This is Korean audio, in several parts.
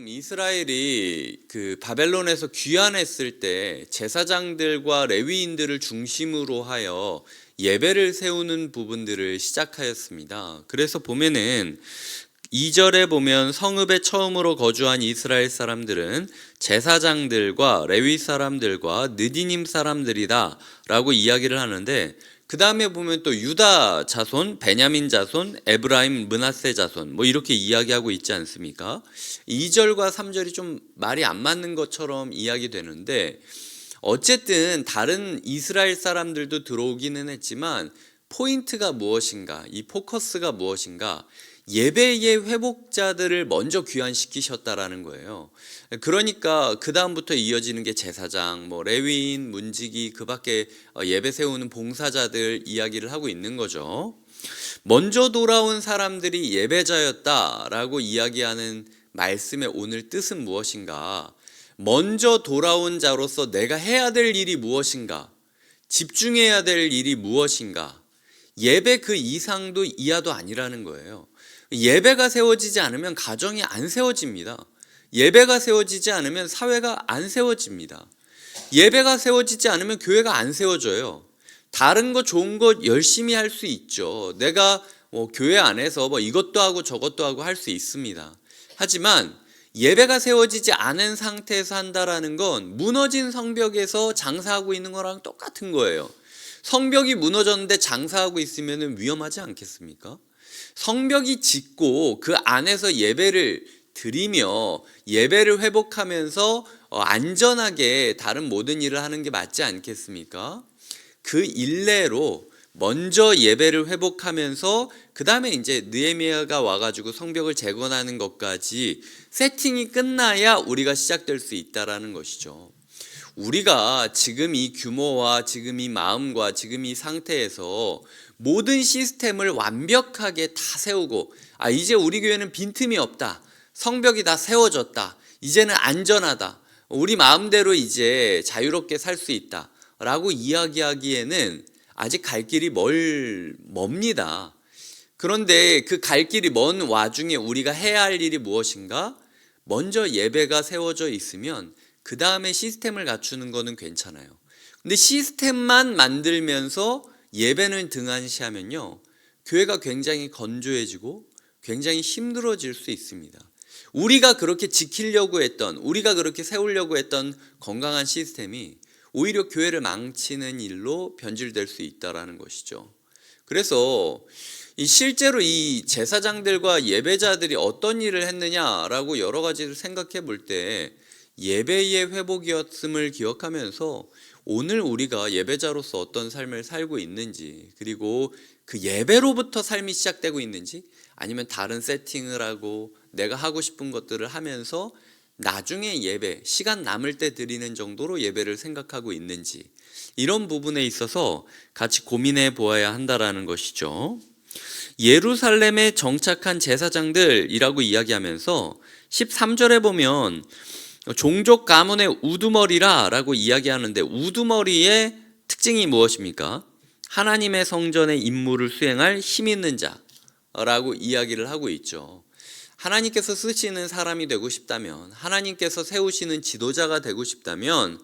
이스라엘이 그 바벨론에서 귀환했을 때 제사장들과 레위인들을 중심으로 하여 예배를 세우는 부분들을 시작하였습니다. 그래서 보면은 2절에 보면 성읍에 처음으로 거주한 이스라엘 사람들은 제사장들과 레위 사람들과 느디님 사람들이다 라고 이야기를 하는데, 그 다음에 보면 또 유다 자손, 베냐민 자손, 에브라임, 므낫세 자손 뭐 이렇게 이야기하고 있지 않습니까? 2절과 3절이 좀 말이 안 맞는 것처럼 이야기되는데, 어쨌든 다른 이스라엘 사람들도 들어오기는 했지만 포인트가 무엇인가, 이 포커스가 무엇인가, 예배의 회복자들을 먼저 귀환시키셨다라는 거예요. 그러니까 그 다음부터 이어지는 게 제사장, 뭐 레위인, 문지기, 그 밖에 예배 세우는 봉사자들 이야기를 하고 있는 거죠. 먼저 돌아온 사람들이 예배자였다라고 이야기하는 말씀의 오늘 뜻은 무엇인가? 먼저 돌아온 자로서 내가 해야 될 일이 무엇인가? 집중해야 될 일이 무엇인가? 예배 그 이상도 이하도 아니라는 거예요. 예배가 세워지지 않으면 가정이 안 세워집니다. 예배가 세워지지 않으면 사회가 안 세워집니다. 예배가 세워지지 않으면 교회가 안 세워져요. 다른 거 좋은 거 열심히 할 수 있죠. 내가 교회 안에서 이것도 하고 저것도 하고 할 수 있습니다. 하지만 예배가 세워지지 않은 상태에서 한다라는 건 무너진 성벽에서 장사하고 있는 거랑 똑같은 거예요. 성벽이 무너졌는데 장사하고 있으면 위험하지 않겠습니까? 성벽이 짓고 그 안에서 예배를 드리며 예배를 회복하면서 안전하게 다른 모든 일을 하는 게 맞지 않겠습니까? 그 일례로 먼저 예배를 회복하면서 그 다음에 이제 느헤미야가 와가지고 성벽을 재건하는 것까지 세팅이 끝나야 우리가 시작될 수 있다라는 것이죠. 우리가 지금 이 규모와 지금 이 마음과 지금 이 상태에서 모든 시스템을 완벽하게 다 세우고, 이제 우리 교회는 빈틈이 없다, 성벽이 다 세워졌다, 이제는 안전하다, 우리 마음대로 이제 자유롭게 살 수 있다 라고 이야기하기에는 아직 갈 길이 멉니다. 그런데 그 갈 길이 먼 와중에 우리가 해야 할 일이 무엇인가? 먼저 예배가 세워져 있으면 그 다음에 시스템을 갖추는 거는 괜찮아요. 근데 시스템만 만들면서 예배는 등한시하면요, 교회가 굉장히 건조해지고 굉장히 힘들어질 수 있습니다. 우리가 그렇게 지키려고 했던, 우리가 그렇게 세우려고 했던 건강한 시스템이 오히려 교회를 망치는 일로 변질될 수 있다는 것이죠. 그래서 실제로 이 제사장들과 예배자들이 어떤 일을 했느냐라고 여러 가지를 생각해 볼 때 예배의 회복이었음을 기억하면서 오늘 우리가 예배자로서 어떤 삶을 살고 있는지, 그리고 그 예배로부터 삶이 시작되고 있는지, 아니면 다른 세팅을 하고 내가 하고 싶은 것들을 하면서 나중에 예배, 시간 남을 때 드리는 정도로 예배를 생각하고 있는지, 이런 부분에 있어서 같이 고민해 보아야 한다라는 것이죠. 예루살렘에 정착한 제사장들이라고 이야기하면서 13절에 보면 종족 가문의 우두머리라 라고 이야기하는데, 우두머리의 특징이 무엇입니까? 하나님의 성전의 임무를 수행할 힘 있는 자라고 이야기를 하고 있죠. 하나님께서 쓰시는 사람이 되고 싶다면, 하나님께서 세우시는 지도자가 되고 싶다면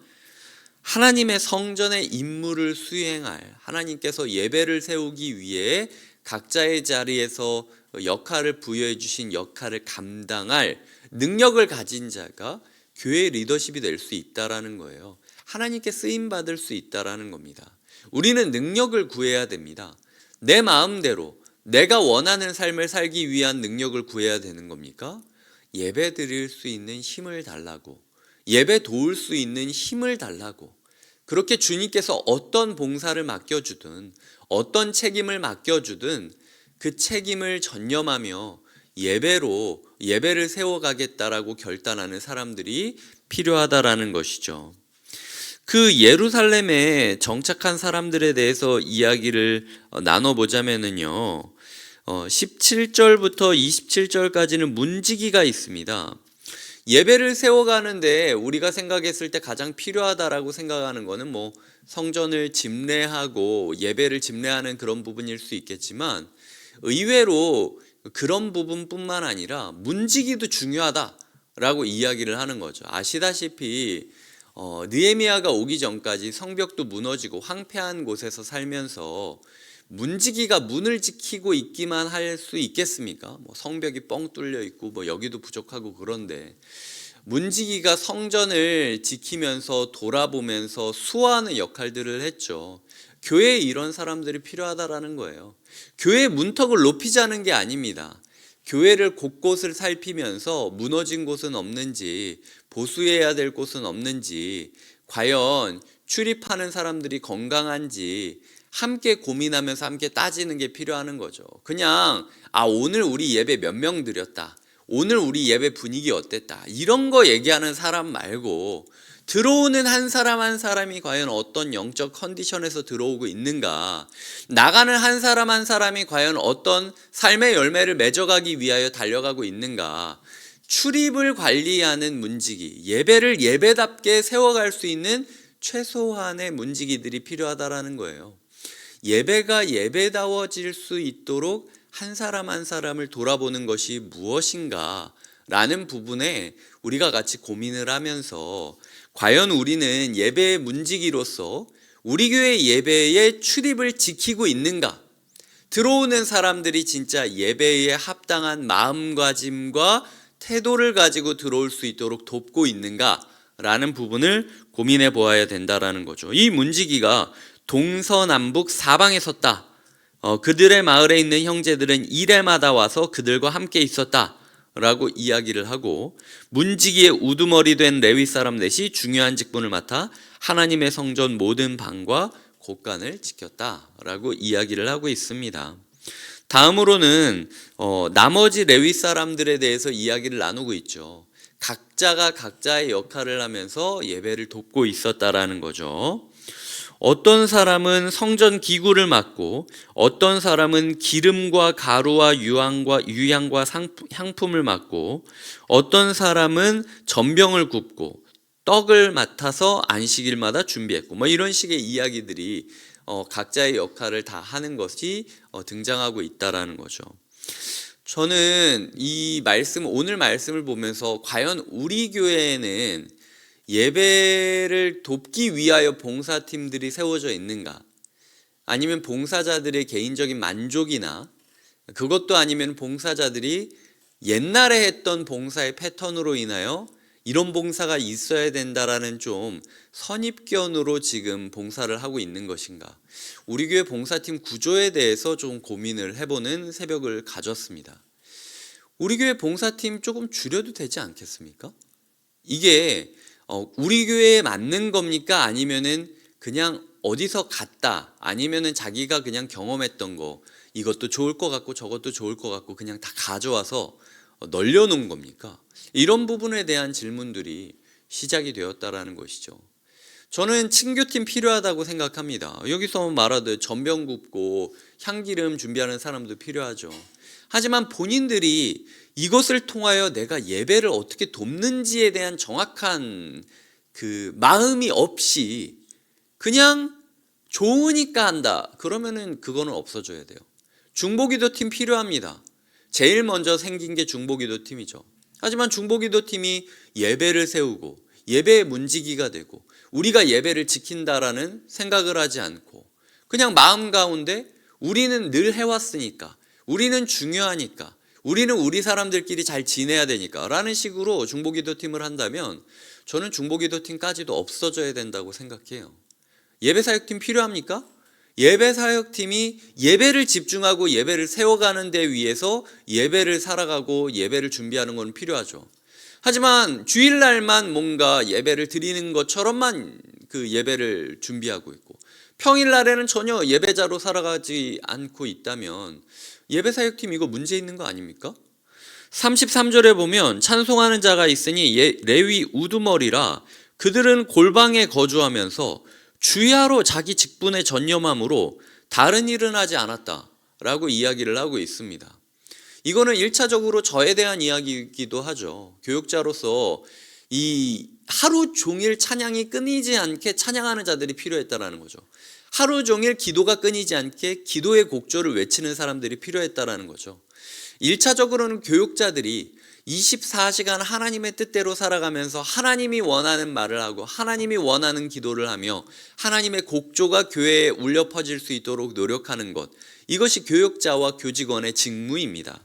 하나님의 성전의 임무를 수행할, 하나님께서 예배를 세우기 위해 각자의 자리에서 역할을 부여해 주신 역할을 감당할 능력을 가진 자가 교회 리더십이 될 수 있다라는 거예요. 하나님께 쓰임 받을 수 있다라는 겁니다. 우리는 능력을 구해야 됩니다. 내 마음대로 내가 원하는 삶을 살기 위한 능력을 구해야 되는 겁니까? 예배 드릴 수 있는 힘을 달라고, 예배 도울 수 있는 힘을 달라고, 그렇게 주님께서 어떤 봉사를 맡겨주든 어떤 책임을 맡겨주든 그 책임을 전념하며 예배를 세워가겠다라고 결단하는 사람들이 필요하다라는 것이죠. 그 예루살렘에 정착한 사람들에 대해서 이야기를 나눠보자면요, 17절부터 27절까지는 문지기가 있습니다. 예배를 세워가는데 우리가 생각했을 때 가장 필요하다라고 생각하는 거는 성전을 집례하고 예배를 집례하는 그런 부분일 수 있겠지만, 의외로 그런 부분뿐만 아니라 문지기도 중요하다 라고 이야기를 하는 거죠. 아시다시피 느헤미야가 오기 전까지 성벽도 무너지고 황폐한 곳에서 살면서 문지기가 문을 지키고 있기만 할 수 있겠습니까? 뭐 성벽이 뻥 뚫려 있고 뭐 여기도 부족하고 그런데 문지기가 성전을 지키면서 돌아보면서 수호하는 역할들을 했죠. 교회에 이런 사람들이 필요하다라는 거예요. 교회 문턱을 높이자는 게 아닙니다. 교회를 곳곳을 살피면서 무너진 곳은 없는지, 보수해야 될 곳은 없는지, 과연 출입하는 사람들이 건강한지 함께 고민하면서 함께 따지는 게 필요한 거죠. 그냥 오늘 우리 예배 몇 명 드렸다, 오늘 우리 예배 분위기 어땠다, 이런 거 얘기하는 사람 말고 들어오는 한 사람 한 사람이 과연 어떤 영적 컨디션에서 들어오고 있는가, 나가는 한 사람 한 사람이 과연 어떤 삶의 열매를 맺어가기 위하여 달려가고 있는가, 출입을 관리하는 문지기, 예배를 예배답게 세워갈 수 있는 최소한의 문지기들이 필요하다라는 거예요. 예배가 예배다워질 수 있도록 한 사람 한 사람을 돌아보는 것이 무엇인가 라는 부분에 우리가 같이 고민을 하면서 과연 우리는 예배의 문지기로서 우리 교회 예배의 출입을 지키고 있는가, 들어오는 사람들이 진짜 예배에 합당한 마음가짐과 태도를 가지고 들어올 수 있도록 돕고 있는가 라는 부분을 고민해 보아야 된다라는 거죠. 이 문지기가 동서남북 사방에 섰다. 그들의 마을에 있는 형제들은 이레마다 와서 그들과 함께 있었다 라고 이야기를 하고, 문지기의 우두머리 된 레위 사람 넷이 중요한 직분을 맡아 하나님의 성전 모든 방과 곳간을 지켰다 라고 이야기를 하고 있습니다. 다음으로는 나머지 레위 사람들에 대해서 이야기를 나누고 있죠. 각자가 각자의 역할을 하면서 예배를 돕고 있었다라는 거죠. 어떤 사람은 성전 기구를 맡고, 어떤 사람은 기름과 가루와 유향과 향품을 맡고, 어떤 사람은 전병을 굽고 떡을 맡아서 안식일마다 준비했고, 뭐 이런 식의 이야기들이 각자의 역할을 다 하는 것이 등장하고 있다라는 거죠. 저는 오늘 말씀을 보면서 과연 우리 교회에는 예배를 돕기 위하여 봉사팀들이 세워져 있는가? 아니면 봉사자들의 개인적인 만족이나, 그것도 아니면 봉사자들이 옛날에 했던 봉사의 패턴으로 인하여 이런 봉사가 있어야 된다라는 좀 선입견으로 지금 봉사를 하고 있는 것인가? 우리 교회 봉사팀 구조에 대해서 좀 고민을 해보는 새벽을 가졌습니다. 우리 교회 봉사팀 조금 줄여도 되지 않겠습니까? 이게 우리 교회에 맞는 겁니까? 아니면은 그냥 어디서 갔다, 아니면은 자기가 그냥 경험했던 거, 이것도 좋을 것 같고 저것도 좋을 것 같고 그냥 다 가져와서 널려놓은 겁니까? 이런 부분에 대한 질문들이 시작이 되었다라는 것이죠. 저는 친교팀 필요하다고 생각합니다. 여기서 말하듯 전병 굽고 향기름 준비하는 사람도 필요하죠. 하지만 본인들이 이것을 통하여 내가 예배를 어떻게 돕는지에 대한 정확한 그 마음이 없이 그냥 좋으니까 한다, 그러면은 그거는 없어져야 돼요. 중보기도팀 필요합니다. 제일 먼저 생긴 게 중보기도팀이죠. 하지만 중보기도팀이 예배를 세우고 예배의 문지기가 되고 우리가 예배를 지킨다라는 생각을 하지 않고 그냥 마음 가운데 우리는 늘 해왔으니까, 우리는 중요하니까, 우리는 우리 사람들끼리 잘 지내야 되니까 라는 식으로 중보기도팀을 한다면 저는 중보기도팀까지도 없어져야 된다고 생각해요. 예배사역팀 필요합니까? 예배사역팀이 예배를 집중하고 예배를 세워가는 데 위해서 예배를 살아가고 예배를 준비하는 건 필요하죠. 하지만 주일날만 뭔가 예배를 드리는 것처럼만 그 예배를 준비하고 있고 평일날에는 전혀 예배자로 살아가지 않고 있다면 예배사역팀 이거 문제 있는 거 아닙니까? 33절에 보면 찬송하는 자가 있으니 레위 우두머리라 그들은 골방에 거주하면서 주야로 자기 직분에 전념함으로 다른 일은 하지 않았다라고 이야기를 하고 있습니다. 이거는 1차적으로 저에 대한 이야기이기도 하죠. 교육자로서 이 하루 종일 찬양이 끊이지 않게 찬양하는 자들이 필요했다라는 거죠. 하루 종일 기도가 끊이지 않게 기도의 곡조를 외치는 사람들이 필요했다라는 거죠. 1차적으로는 교육자들이 24시간 하나님의 뜻대로 살아가면서 하나님이 원하는 말을 하고 하나님이 원하는 기도를 하며 하나님의 곡조가 교회에 울려 퍼질 수 있도록 노력하는 것, 이것이 교역자와 교직원의 직무입니다.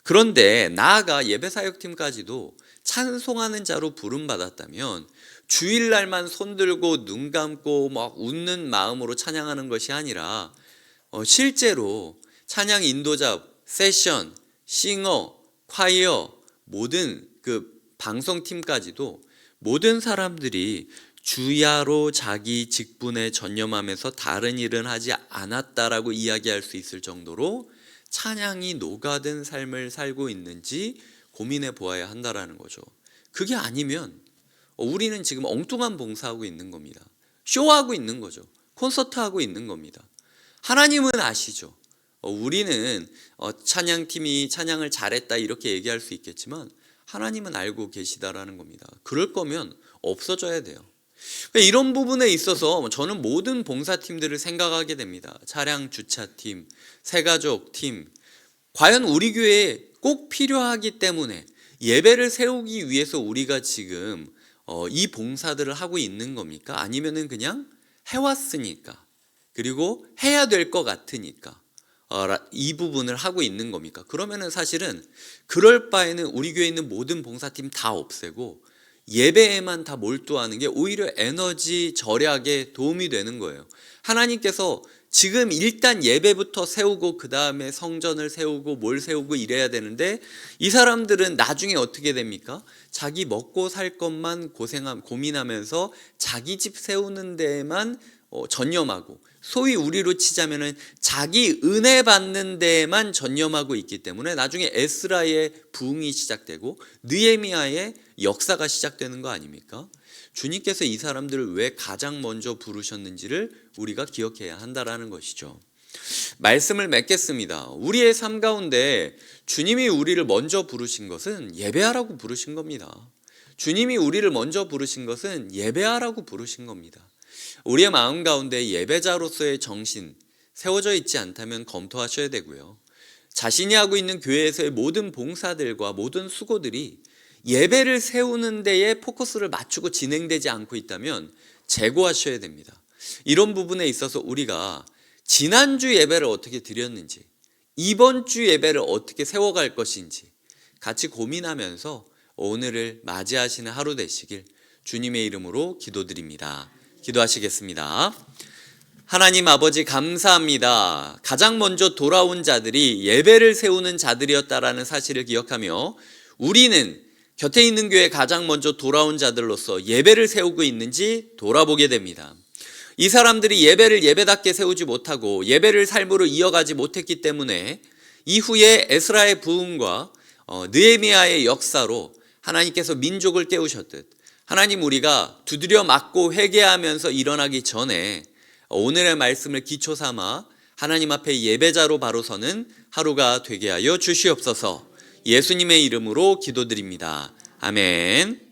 그런데 나아가 예배사역팀까지도 찬송하는 자로 부름받았다면 주일날만 손들고 눈 감고 막 웃는 마음으로 찬양하는 것이 아니라 실제로 찬양 인도자, 세션, 싱어, 콰이어, 모든 그 방송팀까지도 모든 사람들이 주야로 자기 직분에 전념하면서 다른 일은 하지 않았다라고 이야기할 수 있을 정도로 찬양이 녹아든 삶을 살고 있는지 고민해 보아야 한다라는 거죠. 그게 아니면 우리는 지금 엉뚱한 봉사하고 있는 겁니다. 쇼하고 있는 거죠. 콘서트하고 있는 겁니다. 하나님은 아시죠. 우리는 찬양팀이 찬양을 잘했다 이렇게 얘기할 수 있겠지만 하나님은 알고 계시다라는 겁니다. 그럴 거면 없어져야 돼요. 이런 부분에 있어서 저는 모든 봉사팀들을 생각하게 됩니다. 차량 주차팀, 새가족팀, 과연 우리 교회에 꼭 필요하기 때문에 예배를 세우기 위해서 우리가 지금 이 봉사들을 하고 있는 겁니까? 아니면은 그냥 해왔으니까, 그리고 해야 될 것 같으니까 이 부분을 하고 있는 겁니까? 그러면은 사실은 그럴 바에는 우리 교회에 있는 모든 봉사팀 다 없애고 예배에만 다 몰두하는 게 오히려 에너지 절약에 도움이 되는 거예요. 하나님께서 지금 일단 예배부터 세우고 그 다음에 성전을 세우고 뭘 세우고 이래야 되는데 이 사람들은 나중에 어떻게 됩니까? 자기 먹고 살 것만 고민하면서 자기 집 세우는 데에만 전념하고, 소위 우리로 치자면은 자기 은혜 받는 데에만 전념하고 있기 때문에 나중에 에스라의 부흥이 시작되고 느헤미야의 역사가 시작되는 거 아닙니까? 주님께서 이 사람들을 왜 가장 먼저 부르셨는지를 우리가 기억해야 한다라는 것이죠. 말씀을 맺겠습니다. 우리의 삶 가운데 주님이 우리를 먼저 부르신 것은 예배하라고 부르신 겁니다. 주님이 우리를 먼저 부르신 것은 예배하라고 부르신 겁니다. 우리의 마음 가운데 예배자로서의 정신 세워져 있지 않다면 검토하셔야 되고요. 자신이 하고 있는 교회에서의 모든 봉사들과 모든 수고들이 예배를 세우는 데에 포커스를 맞추고 진행되지 않고 있다면 재고하셔야 됩니다. 이런 부분에 있어서 우리가 지난주 예배를 어떻게 드렸는지, 이번 주 예배를 어떻게 세워갈 것인지 같이 고민하면서 오늘을 맞이하시는 하루 되시길 주님의 이름으로 기도드립니다. 기도하시겠습니다. 하나님 아버지 감사합니다. 가장 먼저 돌아온 자들이 예배를 세우는 자들이었다라는 사실을 기억하며 우리는 곁에 있는 교회 가장 먼저 돌아온 자들로서 예배를 세우고 있는지 돌아보게 됩니다. 이 사람들이 예배를 예배답게 세우지 못하고 예배를 삶으로 이어가지 못했기 때문에 이후에 에스라의 부흥과 느헤미야의 역사로 하나님께서 민족을 깨우셨듯 하나님, 우리가 두드려 맞고 회개하면서 일어나기 전에 오늘의 말씀을 기초 삼아 하나님 앞에 예배자로 바로 서는 하루가 되게 하여 주시옵소서. 예수님의 이름으로 기도드립니다. 아멘.